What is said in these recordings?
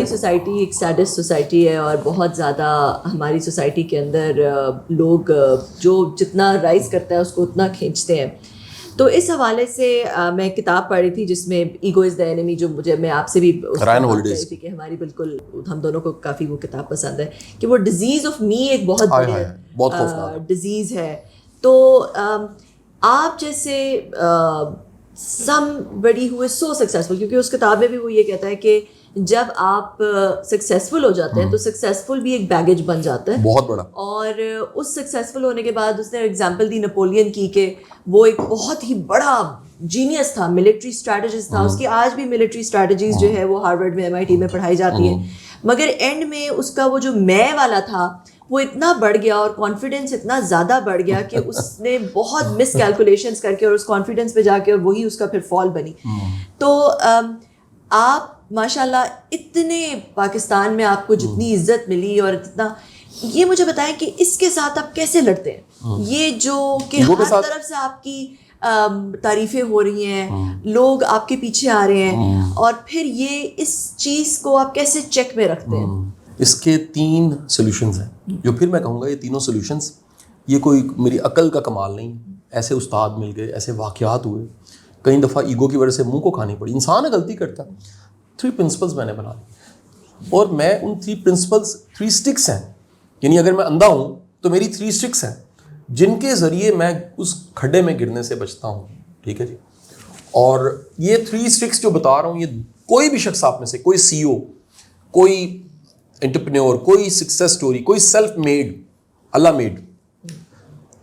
ہماری سوسائٹی ایک saddest society ہے اور بہت زیادہ ہماری سوسائٹی کے اندر لوگ جو جتنا رائز کرتا ہے اس کو اتنا کھینچتے ہیں. تو اس حوالے سے میں کتاب پڑھ رہی تھی جس میں ایگو از دا اینیمی, جو مجھے میں آپ سے بھی رائن ہولڈیز تھی کہ ہماری بالکل ہم دونوں کو کافی وہ کتاب پسند ہے, کہ وہ ڈیزیز آف می ایک بہت بڑی ڈیزیز ہے. تو آپ جیسے somebody who is so successful, کیونکہ اس کتاب میں بھی وہ یہ کہتا ہے کہ جب آپ سکسیزفل ہو جاتے ہیں تو سکسیزفل بھی ایک بیگیج بن جاتا ہے بہت بڑا. اور اس سکسیزفل ہونے کے بعد اس نے ایگزامپل دی نپولین کی کہ وہ ایک بہت ہی بڑا جینیس تھا, ملٹری اسٹریٹجسٹ تھا. اس کی آج بھی ملٹری اسٹریٹجیز جو ہے وہ ہارورڈ میں MIT میں پڑھائی جاتی ہیں, مگر اینڈ میں اس کا وہ جو میں والا تھا وہ اتنا بڑھ گیا اور کانفیڈنس اتنا زیادہ بڑھ گیا کہ اس نے بہت مس کیلکولیشنس کر کے اور اس کانفیڈنس پہ جا کے اور وہی اس کا پھر فال بنی. تو آپ ماشاء اللہ اتنے پاکستان میں آپ کو جتنی عزت ملی اور اتنا, یہ مجھے بتائیں کہ اس کے ساتھ آپ کیسے لڑتے ہیں؟ یہ جو کہ ہر طرف سے آپ کی تعریفیں ہو رہی ہیں, لوگ آپ کے پیچھے آ رہے ہیں, اور پھر یہ اس چیز کو آپ کیسے چیک میں رکھتے ہیں؟ اس کے 3 سولوشنز ہیں, جو پھر میں کہوں گا یہ تینوں سولوشنز یہ کوئی میری عقل کا کمال نہیں, ایسے استاد مل گئے, ایسے واقعات ہوئے, کئی دفعہ ایگو کی وجہ سے منہ کو کھانی پڑی. انسان ہے, غلطی کرتا ہے. 3 پرنسپلز میں نے بنا لی اور میں ان 3 پرنسپلز 3 سٹکس ہیں, یعنی اگر میں اندھا ہوں تو میری 3 سٹکس ہیں جن کے ذریعے میں اس کھڈے میں گرنے سے بچتا ہوں. ٹھیک ہے جی. اور یہ 3 سٹکس جو بتا رہا ہوں یہ کوئی بھی شخص آپ میں سے, کوئی CEO, کوئی انٹرپرینور, کوئی سکسیس سٹوری, کوئی سیلف میڈ, اللہ میڈ,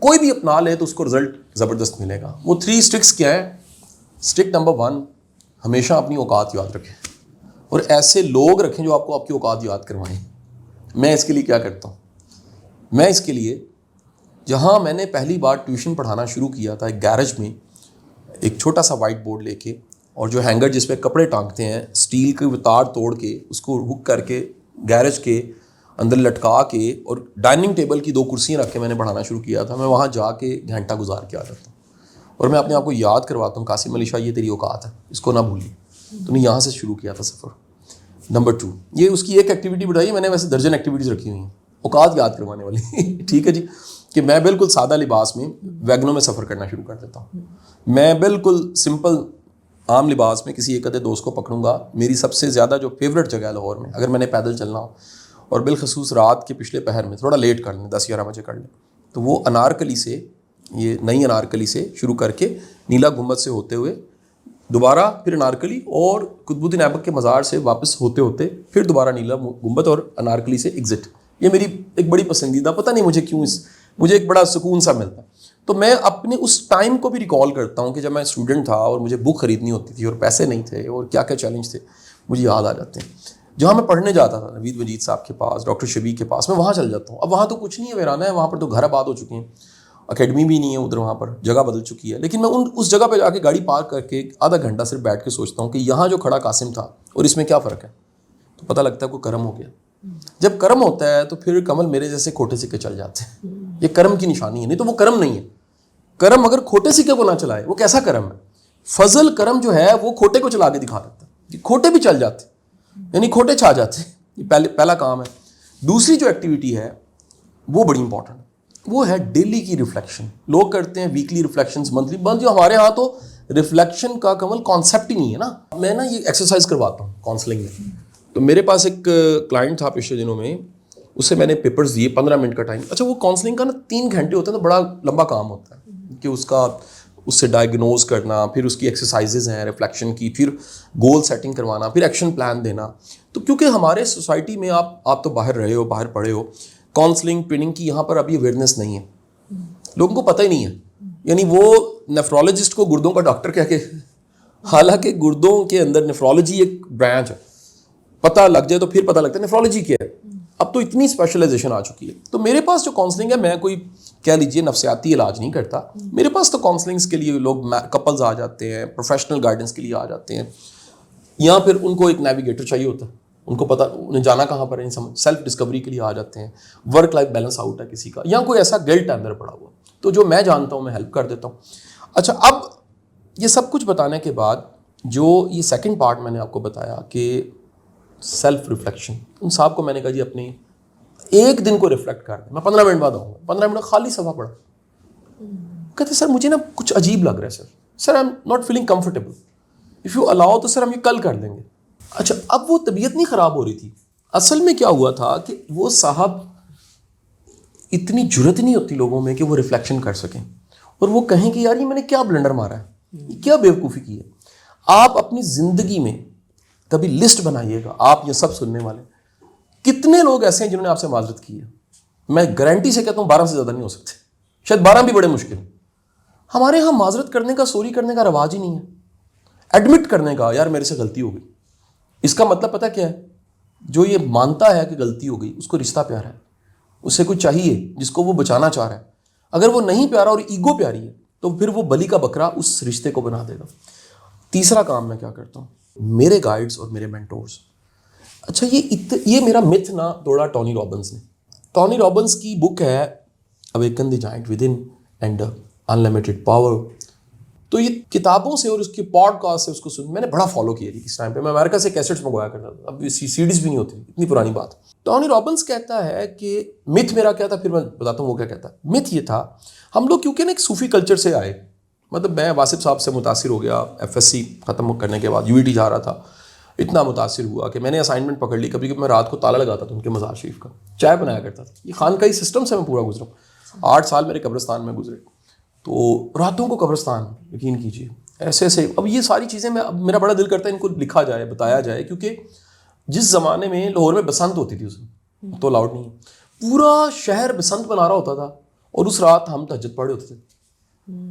کوئی بھی اپنا لے تو اس کو رزلٹ زبردست ملے گا. وہ 3 سٹکس کیا ہیں؟ سٹک نمبر 1, ہمیشہ اپنی اوقات یاد رکھیں اور ایسے لوگ رکھیں جو آپ کو آپ کی اوقات یاد کروائیں. میں اس کے لیے کیا کرتا ہوں؟ میں اس کے لیے جہاں میں نے پہلی بار ٹیوشن پڑھانا شروع کیا تھا, ایک گیرج میں ایک چھوٹا سا وائٹ بورڈ لے کے, اور جو ہینگر جس پہ کپڑے ٹانگتے ہیں اسٹیل کے تار توڑ کے اس کو ہک کر کے گیرج کے اندر لٹکا کے, اور ڈائننگ ٹیبل کی 2 کرسیاں رکھ کے میں نے پڑھانا شروع کیا تھا. میں وہاں جا کے گھنٹہ گزار کے آ جاتا ہوں اور میں اپنے آپ کو یاد کرواتا ہوں, قاسم علی شاہ یہ تیری اوقات ہے, اس کو نہ بھولی. تو میں یہاں سے شروع کیا تھا سفر. نمبر 2, یہ اس کی ایک ایکٹیویٹی بتائی, میں نے ویسے درجن ایکٹیویٹیز رکھی ہوئی ہیں اوقات یاد کروانے والی. ٹھیک ہے جی. کہ میں بالکل سادہ لباس میں ویگنوں میں سفر کرنا شروع کر دیتا ہوں. میں بالکل سمپل عام لباس میں کسی ایک آدھے دوست کو پکڑوں گا. میری سب سے زیادہ جو فیوریٹ جگہ ہے لاہور میں, اگر میں نے پیدل چلنا ہو اور بالخصوص رات کے پچھلے پہر میں تھوڑا لیٹ کر لیں, 10-11 بجے کر لیں, تو وہ انارکلی سے, یہ نئی انارکلی سے شروع کر کے نیلا گنبد سے ہوتے ہوئے دوبارہ پھر انارکلی اور قطب الدین ایبک کے مزار سے واپس ہوتے ہوتے پھر دوبارہ نیلا گنبد اور انارکلی سے ایگزٹ. یہ میری ایک بڑی پسندیدہ, پتہ نہیں مجھے کیوں مجھے ایک بڑا سکون سا ملتا ہے. تو میں اپنے اس ٹائم کو بھی ریکال کرتا ہوں کہ جب میں اسٹوڈنٹ تھا اور مجھے بک خریدنی ہوتی تھی اور پیسے نہیں تھے اور کیا کیا چیلنج تھے, مجھے یاد آ جاتے ہیں. جہاں میں پڑھنے جاتا تھا نوید مجید صاحب کے پاس, ڈاکٹر شبیق کے پاس, میں وہاں چل جاتا ہوں. اب وہاں تو کچھ نہیں ہے, ویرانہ ہے, وہاں پر تو گھر آباد ہو چکے ہیں, اکیڈمی بھی نہیں ہے ادھر, وہاں پر جگہ بدل چکی ہے. لیکن میں اس جگہ پہ جا کے گاڑی پارک کر کے آدھا گھنٹہ صرف بیٹھ کے سوچتا ہوں کہ یہاں جو کھڑا قاسم تھا اور اس میں کیا فرق ہے. تو پتہ لگتا ہے کوئی کرم ہو گیا. جب کرم ہوتا ہے تو پھر کمل میرے جیسے کھوٹے سکے چل جاتے ہیں. یہ کرم کی نشانی ہے, نہیں تو وہ کرم نہیں ہے. کرم اگر کھوٹے سکے کو نہ چلائے وہ کیسا کرم ہے؟ فضل کرم جو ہے وہ کھوٹے کو چلا کے دکھا دیتا ہے. کھوٹے بھی چل جاتے, یعنی کھوٹے چھا جاتے. یہ پہلا کام ہے. دوسری جو ایکٹیویٹی ہے وہ بڑی امپورٹنٹ, وہ ہے ڈیلی کی ریفلیکشن. لوگ کرتے ہیں ویکلی ریفلیکشنز, منتھلی, جو ہمارے ہاں تو ریفلیکشن کا کمل کانسیپٹ ہی نہیں ہے نا. میں نا یہ ایکسرسائز کرواتا ہوں کاؤنسلنگ میں. تو میرے پاس ایک کلائنٹ تھا پچھلے دنوں میں, اس سے میں نے پیپرز دیے 15 منٹ کا ٹائم. اچھا وہ کاؤنسلنگ کا نا 3 گھنٹے ہوتے ہیں تو بڑا لمبا کام ہوتا ہے کہ اس سے ڈائگنوز کرنا, پھر اس کی ایکسرسائزز ہیں ریفلیکشن کی, پھر گول سیٹنگ کروانا, پھر ایکشن پلان دینا. تو کیونکہ ہمارے سوسائٹی میں آپ تو باہر رہے ہو, باہر پڑھے ہو, کاؤنسلنگ ٹریننگ کی یہاں پر ابھی اویئرنیس نہیں ہے, لوگوں کو پتہ ہی نہیں ہے. یعنی وہ نیفرولوجسٹ کو گردوں کا ڈاکٹر کہہ کے, حالانکہ گردوں کے اندر نیفرولوجی ایک برانچ ہے, پتہ لگ جائے تو پھر پتہ لگتا ہے نیفرولوجی کیا ہے. اب تو اتنی اسپیشلائزیشن آ چکی ہے. تو میرے پاس جو کاؤنسلنگ ہے, میں کوئی کہہ لیجیے نفسیاتی علاج نہیں کرتا. میرے پاس تو کاؤنسلنگس کے لیے لوگ کپلز آ جاتے ہیں, پروفیشنل گائیڈنس کے لیے آ جاتے ہیں, یا پھر ان کو ایک نیویگیٹر چاہیے ہوتا ہے, ان کو پتہ انہیں جانا کہاں پر ہے, سیلف ڈسکوری کے لیے آ جاتے ہیں. ورک لائف بیلنس آؤٹ ہے کسی کا, یا کوئی ایسا گلٹ ہے اندر پڑا ہوا, تو جو میں جانتا ہوں میں ہیلپ کر دیتا ہوں. اچھا, اب یہ سب کچھ بتانے کے بعد جو یہ سیکنڈ پارٹ میں نے آپ کو بتایا کہ سیلف ریفلیکشن. ان صاحب کو میں نے کہا جی اپنے ایک دن کو ریفلیکٹ کر دیں, میں 15 منٹ بعد آؤں گا. 15 منٹ خالی صفحہ پڑھا. کہتے سر مجھے نا کچھ عجیب لگ رہا ہے sir I am not feeling comfortable, if you allow تو سر ہم یہ کل کر لیں گے. اچھا اب وہ طبیعت نہیں خراب ہو رہی تھی, اصل میں کیا ہوا تھا کہ وہ صاحب اتنی جرت نہیں ہوتی لوگوں میں کہ وہ ریفلیکشن کر سکیں اور وہ کہیں کہ یار یہ میں نے کیا بلنڈر مارا ہے, کیا بیوقوفی کی ہے. آپ اپنی زندگی میں کبھی لسٹ بنائیے گا, آپ یہ سب سننے والے کتنے لوگ ایسے ہیں جنہوں نے آپ سے معذرت کی ہے. میں گارنٹی سے کہتا ہوں 12 سے زیادہ نہیں ہو سکتے, شاید 12 بھی بڑے مشکل. ہمارے یہاں معذرت کرنے کا, سوری کرنے کا رواج ہی نہیں ہے, ایڈمٹ کرنے کا, یار میرے سے غلطی ہو گئی. اس کا مطلب پتہ کیا ہے, جو یہ مانتا ہے کہ غلطی ہو گئی اس کو رشتہ پیارا ہے, اسے کچھ چاہیے جس کو وہ بچانا چاہ رہا ہے. اگر وہ نہیں پیارا اور ایگو پیاری ہے تو پھر وہ بلی کا بکرا اس رشتے کو بنا دے گا. تیسرا کام میں کیا کرتا ہوں, میرے گائیڈز اور میرے مینٹورز. اچھا یہ میرا متھ نہ توڑا ٹونی رابنس نے. ٹونی رابنس کی بک ہے awaken the giant within and unlimited power. تو یہ کتابوں سے اور اس کے پوڈ کاسٹ سے اس کو میں نے بڑا فالو کیا تھی. اس ٹائم پہ میں امریکہ سے کیسٹس منگوایا کرتا تھا, اب سی ڈیز بھی نہیں ہوتی, اتنی پرانی بات. ٹونی رابنس کہتا ہے کہ متھ میرا کیا تھا, پھر میں بتاتا ہوں وہ کیا کہتا ہے. متھ یہ تھا, ہم لوگ کیونکہ نا ایک صوفی کلچر سے آئے, مطلب میں واسف صاحب سے متاثر ہو گیا, FSC ختم کرنے کے بعد UET جا رہا تھا, اتنا متاثر ہوا کہ میں نے اسائنمنٹ پکڑ لی. کبھی کبھی میں رات کو تالا لگاتا تھا ان کے مزار شریف کا, چائے بنایا کرتا تھا. یہ خانقاہی سسٹم سے میں پورا گزرا ہوں, 8 سال میرے قبرستان میں گزرے. تو راتوں کو قبرستان, یقین کیجیے ایسے ایسے. اب یہ ساری چیزیں اب میرا بڑا دل کرتا ہے ان کو لکھا جائے, بتایا جائے, کیونکہ جس زمانے میں لاہور میں بسنت ہوتی تھی, اس میں تو لاؤڈ نہیں ہے, پورا شہر بسنت منا رہا ہوتا تھا اور اس رات ہم تہجد پڑھے ہوتے تھے.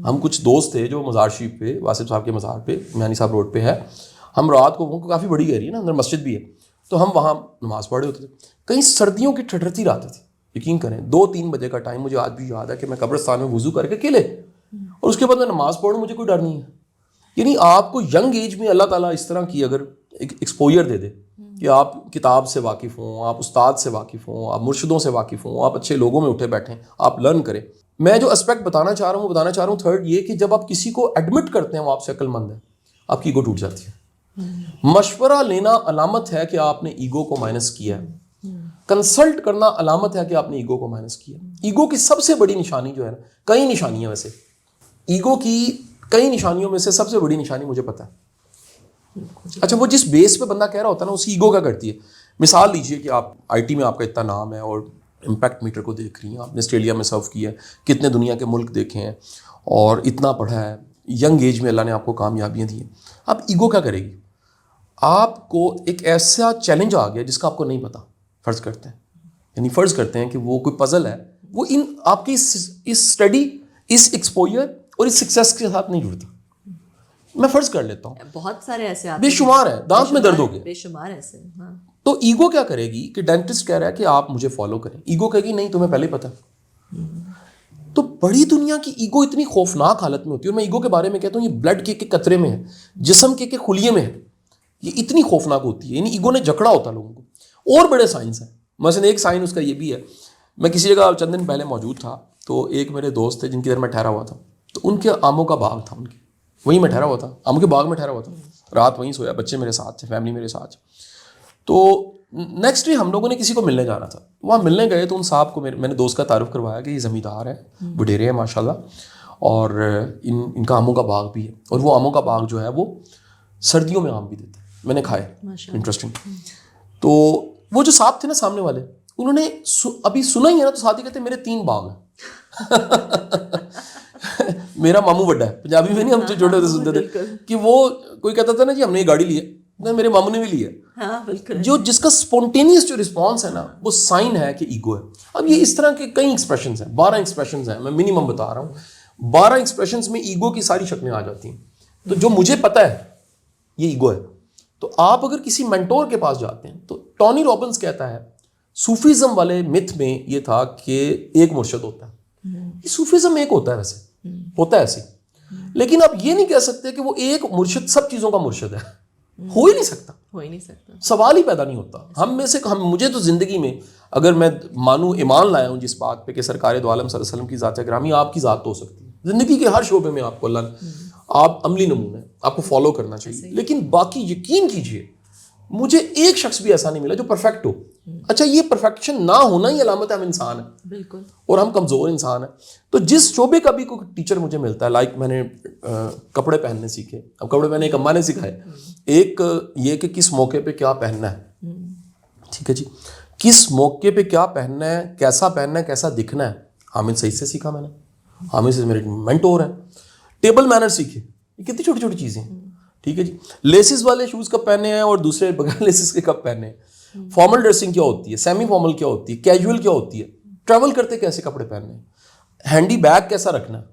ہم کچھ دوست تھے جو مزار شریف پہ, واسف صاحب کے مزار پہ, میانی صاحب روڈ پہ ہے, ہم رات کو, وہ کافی بڑی ایریا ہے نا, اندر مسجد بھی ہے, تو ہم وہاں نماز پڑھے ہوتے تھے. کہیں سردیوں کی ٹھٹرتی راتیں تھی, یقین کریں 2-3 بجے کا ٹائم مجھے آج بھی یاد ہے کہ میں قبرستان میں وضو کر کے اکیلے, اور اس کے بعد میں نماز پڑھوں, مجھے کوئی ڈر نہیں ہے. یعنی آپ کو ینگ ایج میں اللہ تعالیٰ اس طرح کی اگر ایکسپوجر دے دے کہ آپ کتاب سے واقف ہوں, آپ استاد سے واقف ہوں, آپ مرشدوں سے واقف ہوں, آپ اچھے لوگوں میں اٹھے بیٹھیں, آپ لرن کریں. میں جو اسپیکٹ بتانا چاہ رہا ہوں وہ بتانا چاہ رہا ہوں تھرڈ یہ کہ جب آپ کسی کو ایڈمٹ کرتے ہیں وہ آپ سے عقل مند ہے, آپ کی ایگو ٹوٹ جاتی ہے. مشورہ لینا علامت ہے کہ آپ نے ایگو کو مائنس کیا ہے. کنسلٹ کرنا علامت ہے کہ آپ نے ایگو کو مائنس کیا. ایگو کی سب سے بڑی نشانی جو ہے نا, کئی نشانیاں ویسے, ایگو کی کئی نشانیوں میں سے سب سے بڑی نشانی مجھے پتہ ہے. اچھا وہ جس بیس پہ بندہ کہہ رہا ہوتا ہے نا, اسی ایگو کا کرتی ہے. مثال لیجئے کہ آپ IT میں آپ کا اتنا نام ہے اور امپیکٹ میٹر کو دیکھ رہی ہیں, آپ نے آسٹریلیا میں سرو کیا ہے, کتنے دنیا کے ملک دیکھے ہیں اور اتنا پڑھا ہے, ینگ ایج میں اللہ نے آپ کو کامیابیاں دی ہیں. اب ایگو کیا کرے گی, آپ کو ایک ایسا چیلنج آ گیا جس کا آپ کو نہیں پتا, فرض کرتے ہیں, یعنی فرض کرتے ہیں کہ وہ کوئی پزل ہے, وہ ان آپ کی اس اسٹڈی, اس ایکسپوجر اور اس سکسیس کے ساتھ نہیں جڑتا. میں فرض کر لیتا ہوں بہت سارے ایسے بے شمار ہے, دانت میں درد ہو گیا, بے شمار ایسے. ہاں تو ایگو کیا کرے گی کہ ڈینٹسٹ کہہ رہا ہے کہ آپ مجھے فالو کریں, ایگو کہے گی نہیں تمہیں پہلے ہی پتا. تو بڑی دنیا کی ایگو اتنی خوفناک حالت میں ہوتی ہے, اور میں ایگو کے بارے میں کہتا ہوں یہ بلڈ کے قطرے میں ہے, جسم کے خلیے میں ہے, یہ اتنی خوفناک ہوتی ہے. یعنی ایگو نے جکڑا ہوتا ہے لوگوں کو. اور بڑے سائنس ہیں, مثلا ایک سائن اس کا یہ بھی ہے, میں کسی جگہ چند دن پہلے موجود تھا, تو ایک میرے دوست تھے جن کی ادھر میں ٹھہرا ہوا تھا, تو ان کے آموں کا باغ تھا, ان کے وہیں میں ٹھہرا ہوا تھا, آموں کے باغ میں ٹھہرا ہوا تھا, رات وہیں سویا, بچے میرے ساتھ تھے, فیملی میرے ساتھ. تو نیکسٹ ڈے ہم لوگوں نے کسی کو ملنے جانا تھا, وہاں ملنے گئے تو ان صاحب کو میں نے دوست کا تعارف کروایا کہ یہ زمیندار ہے, وڈیرے ہیں ماشاء اللہ, اور ان کا آموں کا باغ بھی ہے, اور وہ آموں کا باغ جو ہے وہ سردیوں میں آم بھی دیتے ہیں. میں نے کھائے, انٹرسٹنگ. تو وہ جو صاحب تھے نا سامنے والے, انہوں نے ابھی سنا ہی ہے نا, تو ساتھ ہی کہتے ہیں میرے 3 باغ ہیں. میرا ماموں بڑا ہے, پنجابی میں نہیں ہم جو چھوٹے ہوتے سنتے تھے کہ وہ کوئی کہتا تھا نا جی ہم نے یہ گاڑی لی ہے, میرے ماموں نے بھی لی ہے. جو جس کا سپونٹینیس جو رسپانس ہے نا, وہ سائن ہے کہ ایگو ہے. اب یہ اس طرح کے کئی ایکسپریشنز ہیں, 12 ایکسپریشنز ہیں, میں منیمم بتا رہا ہوں. 12 ایکسپریشنز میں ایگو کی ساری شکلیں آ جاتی ہیں. تو جو مجھے پتہ ہے یہ ایگو ہے. تو آپ اگر کسی مینٹور کے پاس جاتے ہیں, تو ٹونی رابنس کہتا ہے صوفیزم والے متھ میں یہ تھا کہ ایک مرشد ہوتا ہے. یہ صوفیزم ایک ہوتا ہے, ویسے ہوتا ہے ایسے, لیکن آپ یہ نہیں کہہ سکتے کہ وہ ایک مرشد سب چیزوں کا مرشد ہے. ہو ہی نہیں سکتا, سوال ہی پیدا نہیں ہوتا. ہم میں سے مجھے تو زندگی میں اگر میں مانوں, ایمان لایا ہوں جس بات پہ کہ سرکار دو عالم صلی اللہ علیہ وسلم کی ذات گرامی آپ کی ذات تو ہو سکتی ہے, زندگی کے ہر شعبے میں آپ کو اللہ, آپ عملی نمونہ ہے, آپ کو فالو کرنا چاہیے. لیکن باقی یقین کیجئے مجھے ایک شخص بھی ایسا نہیں ملا جو پرفیکٹ ہو. اچھا یہ پرفیکشن نہ ہونا ہی علامت ہے ہم انسان ہیں, بالکل, اور ہم کمزور انسان ہیں. تو جس شعبے کا بھی کوئی ٹیچر مجھے ملتا ہے, لائک میں نے کپڑے پہننے سیکھے, اب کپڑے پہننے ایک اماں نے سکھائے, ایک یہ کہ کس موقع پہ کیا پہننا ہے, ٹھیک ہے جی, کس موقع پہ کیا پہننا ہے, کیسا دکھنا ہے, حامد سعید سے سیکھا میں نے, حامد سے میرے مینٹور ہیں. ٹیبل مینر سیکھے, یہ کتنی چھوٹی چھوٹی چیزیں ہیں, ٹھیک ہے جی. لیسز والے شوز کب پہنے ہیں اور دوسرے بغیر لیسز کے کب پہنے ہیں, فارمل ڈریسنگ کیا ہوتی ہے, سیمی فارمل کیا ہوتی ہے, کیجول کیا ہوتی ہے, ٹریول کرتے کیسے کپڑے پہننے ہیں, ہینڈی بیگ کیسا رکھنا ہے,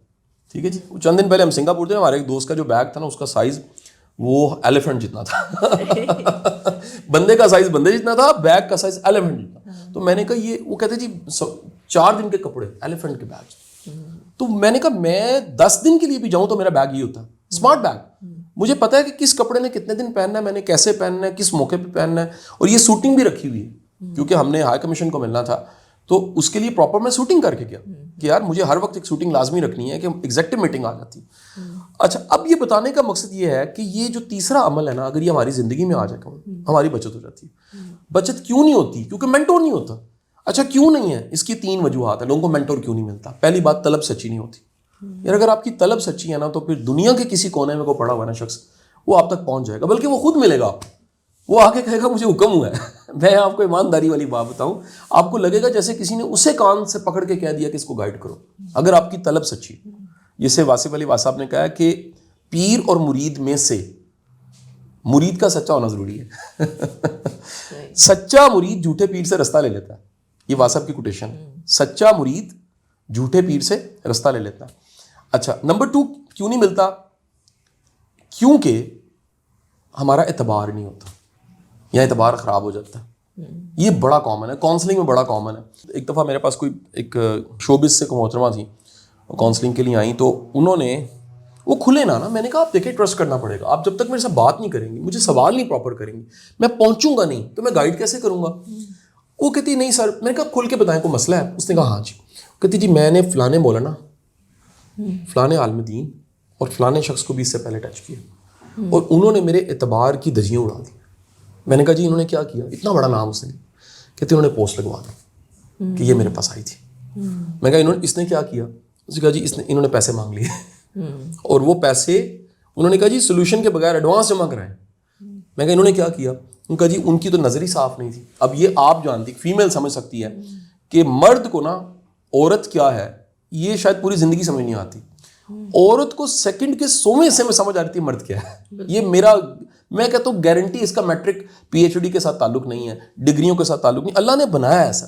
ٹھیک ہے جی. چند دن پہلے ہم سنگاپور تھے, ہمارے ایک دوست کا جو بیگ تھا نا, اس کا سائز وہ ایلیفنٹ جتنا تھا بندے کا سائز بندے جتنا تھا, بیگ کا سائز ایلیفنٹ جتنا. تو میں نے کہا یہ, وہ کہتے جی 4 دن کے کپڑے ایلیفنٹ کے بیگ. تو میں نے کہا میں 10 دن کے لیے بھی جاؤں تو میرا بیگ یہ ہوتا ہے, اسمارٹ بیگ. مجھے پتا ہے کہ کس کپڑے نے کتنے دن پہننا ہے, میں نے کیسے پہننا ہے, کس موقع پہ پہننا ہے, اور یہ سوٹنگ بھی رکھی ہوئی ہے کیونکہ ہم نے ہائی کمیشن کو ملنا تھا, تو اس کے لیے پراپر میں سوٹنگ کر کے گیا کہ یار مجھے ہر وقت ایک سوٹنگ لازمی رکھنی ہے کہ ایگزیکٹو میٹنگ آ جاتی ہے. اچھا اب یہ بتانے کا مقصد یہ ہے کہ یہ جو تیسرا عمل ہے نا, اگر یہ ہماری زندگی میں آ جائے گا, ہماری بچت ہو جاتی ہے. بچت کیوں نہیں ہوتی, کیونکہ مینٹور نہیں ہوتا. اچھا کیوں نہیں ہے, اس کی 3 وجوہات ہیں. لوگوں کو مینٹور کیوں نہیں ملتا. پہلی بات, طلب سچی نہیں ہوتی. یار اگر آپ کی طلب سچی ہے نا, تو پھر دنیا کے کسی کونے میں کوئی پڑا ہوا نا شخص, وہ آپ تک پہنچ جائے گا, بلکہ وہ خود ملے گا. وہ آ کے کہے گا مجھے حکم ہوا ہے. میں آپ کو ایمانداری والی بات بتاؤں, آپ کو لگے گا جیسے کسی نے اسے کان سے پکڑ کے کہہ دیا کہ اس کو گائیڈ کرو, اگر آپ کی طلب سچی. جسے واصف علی واصف صاحب نے کہا کہ پیر اور مرید میں سے مرید کا سچا ہونا ضروری ہے. سچا مرید جھوٹے پیر سے رستہ لے لیتا ہے, یہ واصف کی کوٹیشن ہے. سچا مرید جھوٹے پیر سے رستہ لے لیتا ہے. اچھا نمبر 2 کیوں نہیں ملتا, کیونکہ ہمارا اعتبار نہیں ہوتا, یا اعتبار خراب ہو جاتا ہے. یہ بڑا کامن ہے, کاؤنسلنگ میں بڑا کامن ہے. ایک دفعہ میرے پاس کوئی ایک شوبز سے کوئی محترمہ تھی, کاؤنسلنگ کے لیے آئیں, تو انہوں نے وہ کھلے نا, میں نے کہا آپ دیکھیں ٹرسٹ کرنا پڑے گا, آپ جب تک میرے ساتھ بات نہیں کریں گی, مجھے سوال نہیں پراپر کریں گی, میں پہنچوں گا نہیں, تو میں گائیڈ کیسے کروں گا. وہ کہتی نہیں سر, میں نے کہا کھل کے بتائیں کوئی مسئلہ ہے. اس نے کہا ہاں جی. کہتی جی میں نے فلانے بولا نا, فلانے عالم دین اور فلانے شخص کو بھی اس سے پہلے ٹچ کیا, اور انہوں نے میرے اعتبار کی دھجیاں اڑا دی. میں نے کہا جی انہوں نے کیا کیا, اتنا بڑا نام اس نے. کہتے انہوں نے پوسٹ لگوا دی کہ یہ میرے پاس آئی تھی. میں کہا اس نے کیا کیا. اس نے کہا جی انہوں نے پیسے مانگ لیے, اور وہ پیسے انہوں نے کہا جی سولوشن کے بغیر ایڈوانس جمع کرائیں. میں کہا انہوں نے کیا کیا. ان کا جی ان کی تو نظر ہی صاف نہیں تھی. اب یہ آپ جانتی, فیمیل سمجھ سکتی ہے کہ مرد کو نا عورت کیا ہے یہ شاید پوری زندگی سمجھ نہیں آتی. عورت کو سیکنڈ کے 100ویں حصے میں سمجھ آ رہی تھی مرد کیا ہے. یہ میں کہتا ہوں گارنٹی اس کا میٹرک PhD کے ساتھ تعلق نہیں ہے, ڈگریوں کے ساتھ تعلق نہیں, اللہ نے بنایا ایسا.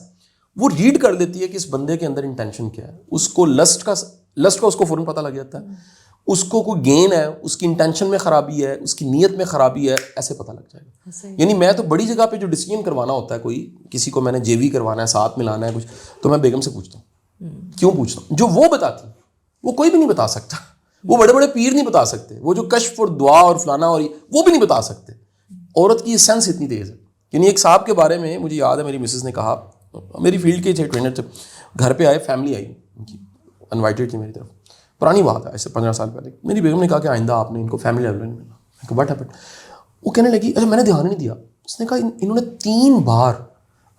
وہ ریڈ کر لیتی ہے کہ اس بندے کے اندر انٹینشن کیا ہے. اس کو لسٹ کا اس کو فوراً پتہ لگ جاتا ہے. اس کو کوئی گین ہے, اس کی انٹینشن میں خرابی ہے, اس کی نیت میں خرابی ہے, ایسے پتہ لگ جائے گا. یعنی میں تو بڑی جگہ پہ جو ڈیسیجن کروانا ہوتا ہے, کوئی کسی کو میں نے JV کروانا ہے, ساتھ ملانا ہے کچھ, تو میں بیگم سے پوچھتا ہوں. کیوں پوچھتا ہوں؟ جو وہ بتاتی, وہ کوئی بھی نہیں بتا سکتا. وہ بڑے بڑے پیر نہیں بتا سکتے, وہ جو کشف اور دعا اور فلانا اور وہ بھی نہیں بتا سکتے. عورت کی سینس اتنی تیز ہے. یعنی ایک صاحب کے بارے میں مجھے یاد ہے, میری مسز نے کہا, میری فیلڈ کے ٹرینر تھے, گھر پہ آئے, فیملی آئی ان کی, انوائٹیڈ تھی میری طرف. پرانی بات ہے, ایسے 15 سال پہلے. میری بیگم نے کہا کہ آئندہ آپ نے ان کو فیملی لیول میں ملنا. بٹ ہیپن, وہ کہنے لگی اچھا میں نے دھیان نہیں دیا. اس نے کہا انہوں نے 3 بار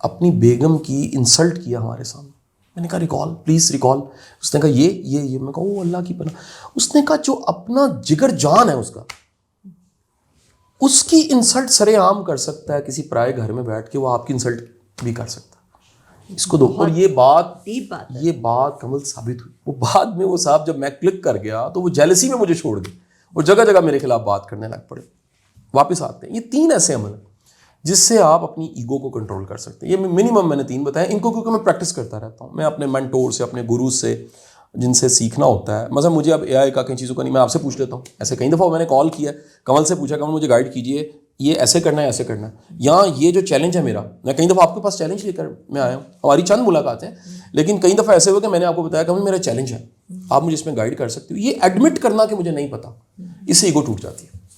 اپنی بیگم کی انسلٹ کیا ہمارے سامنے. میں نے کہا ریکال, پلیز ریکال. اس نے کہا یہ میں کہا او اللہ کی پناہ. اس نے کہا جو اپنا جگر جان ہے اس کا, اس کی انسلٹ سرے عام کر سکتا ہے کسی پرائے گھر میں بیٹھ کے, وہ آپ کی انسلٹ بھی کر سکتا ہے. اس کو دو. اور یہ بات کمل ثابت ہوئی. وہ بعد میں وہ صاحب جب میں کلک کر گیا تو وہ جیلسی میں مجھے چھوڑ گئے اور جگہ جگہ میرے خلاف بات کرنے لگ پڑے. واپس آتے ہیں. یہ 3 ایسے عمل ہیں جس سے آپ اپنی ایگو کو کنٹرول کر سکتے ہیں. یہ منیمم میں نے 3 بتائے. ان کو کیونکہ میں پریکٹس کرتا رہتا ہوں, میں اپنے مینٹور سے, اپنے گروز سے, جن سے سیکھنا ہوتا ہے. مثلا مجھے اب AI کا کئی چیزوں کا نہیں, میں آپ سے پوچھ لیتا ہوں. ایسے کئی دفعہ میں نے کال کیا, کمل سے پوچھا, کمل مجھے گائیڈ کیجیے, یہ ایسے کرنا ہے ایسے کرنا ہے, یا یہ جو چیلنج ہے میرا, میں کئی دفعہ آپ کے پاس چیلنج لے کر میں آیا ہوں. ہماری چند ملاقاتیں, لیکن کئی دفعہ ایسے ہوئے کہ میں نے آپ کو بتایا کمل میرا چیلنج ہے, آپ مجھے اس میں گائیڈ کر سکتے ہو. یہ ایڈمٹ کرنا کہ مجھے نہیں پتا, اس سے ایگو ٹوٹ جاتی ہے.